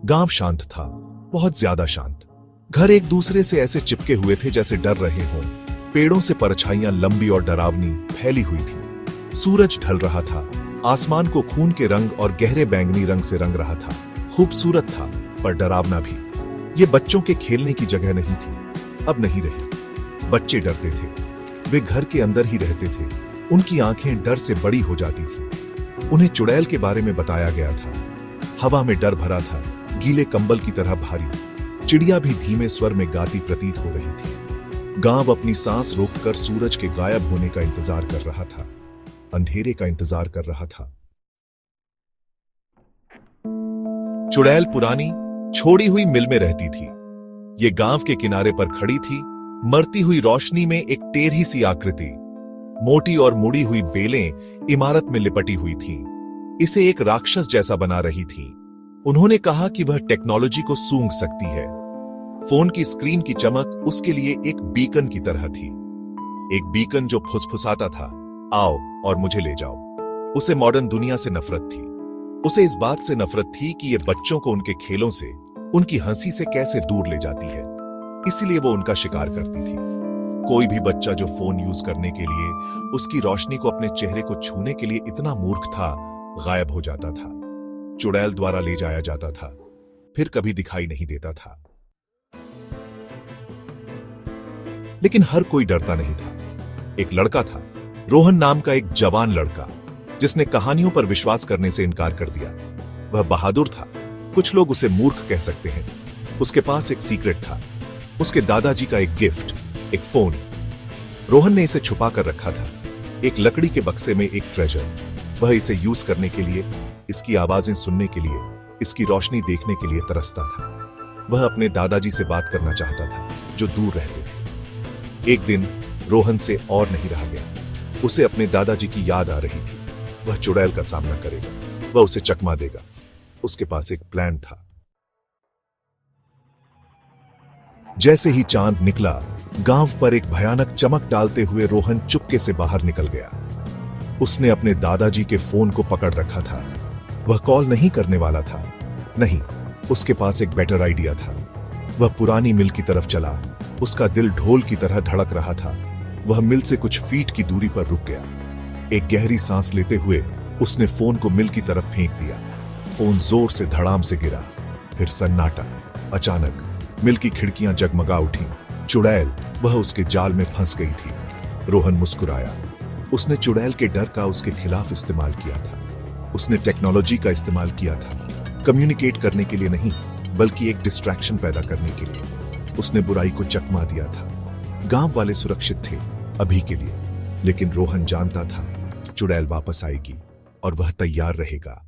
गांव शांत था, बहुत ज्यादा शांत। घर एक दूसरे से ऐसे चिपके हुए थे जैसे डर रहे हों। पेड़ों से परछाइयां लंबी और डरावनी फैली हुई थी। सूरज ढल रहा था, आसमान को खून के रंग और गहरे बैंगनी रंग से रंग रहा था। खूबसूरत था पर डरावना भी। ये बच्चों के खेलने की जगह नहीं थी, अब नहीं रही। बच्चे डरते थे, वे घर के अंदर ही रहते थे। उनकी आंखें डर से बड़ी हो जाती थी। उन्हें चुड़ैल के बारे में बताया गया था। हवा में डर भरा था, गीले कंबल की तरह भारी। चिड़िया भी धीमे स्वर में गाती प्रतीत हो रही थी। गांव अपनी सांस रोककर सूरज के गायब होने का इंतजार कर रहा था, अंधेरे का इंतजार कर रहा था। चुड़ैल पुरानी छोड़ी हुई मिल में रहती थी। ये गांव के किनारे पर खड़ी थी, मरती हुई रोशनी में एक टेढ़ी सी आकृति। मोटी और मुड़ी हुई बेलें इमारत में लिपटी हुई थीं। इसे एक राक्षस जैसा बना रही थी। उन्होंने कहा कि वह टेक्नोलॉजी को सूंघ सकती है। फोन की स्क्रीन की चमक उसके लिए एक बीकन की तरह थी, एक बीकन जो फुसफुसाता था, आओ और मुझे ले जाओ। उसे मॉडर्न दुनिया से नफरत थी। उसे इस बात से नफरत थी कि ये बच्चों को उनके खेलों से, उनकी हंसी से कैसे दूर ले जाती है। इसीलिए वो उनका शिकार करती थी। कोई भी बच्चा जो फोन यूज करने के लिए, उसकी रोशनी को अपने चेहरे को छूने के लिए इतना मूर्ख था, गायब हो जाता था। चुड़ैल द्वारा ले जाया जाता था, फिर कभी दिखाई नहीं देता था। लेकिन हर कोई डरता नहीं था। एक लड़का था, रोहन नाम का एक जवान लड़का, जिसने कहानियों पर विश्वास करने से इनकार कर दिया। वह बहादुर था, कुछ लोग उसे मूर्ख कह सकते हैं। उसके पास एक सीक्रेट था, उसके दादाजी का एक गिफ्ट, एक फोन। रोहन ने इसे छुपा कर रखा था, एक लकड़ी के बक्से में एक ट्रेजर। वह इसे यूज करने के लिए, इसकी आवाजें सुनने के लिए, इसकी रोशनी देखने के लिए तरसता था। वह अपने दादाजी से बात करना चाहता था, जो दूर रहते थे। एक दिन रोहन से और नहीं रहा गया। उसे अपने दादाजी की याद आ रही थी। वह चुड़ैल का सामना करेगा, वह उसे चकमा देगा। उसके पास एक प्लान था। जैसे ही चांद निकला, गांव पर एक भयानक चमक डालते हुए रोहन चुपके से बाहर निकल गया। उसने अपने दादाजी के फोन को पकड़ रखा था। वह कॉल नहीं करने वाला था, नहीं, उसके पास एक बेटर आइडिया था। वह पुरानी मिल की तरफ चला। उसका दिल ढोल की तरह धड़क रहा था। वह मिल से कुछ फीट की दूरी पर रुक गया। एक गहरी सांस लेते हुए उसने फोन को मिल की तरफ फेंक दिया। फोन जोर से धड़ाम से गिरा, फिर सन्नाटा। अचानक मिल की खिड़कियां जगमगा उठी। चुड़ैल, वह उसके जाल में फंस गई थी। रोहन मुस्कुराया। उसने चुड़ैल के डर का उसके खिलाफ इस्तेमाल किया था। उसने टेक्नोलॉजी का इस्तेमाल किया था, कम्युनिकेट करने के लिए नहीं, बल्कि एक डिस्ट्रैक्शन पैदा करने के लिए। उसने बुराई को चकमा दिया था। गांव वाले सुरक्षित थे अभी के लिए, लेकिन रोहन जानता था चुड़ैल वापस आएगी और वह तैयार रहेगा।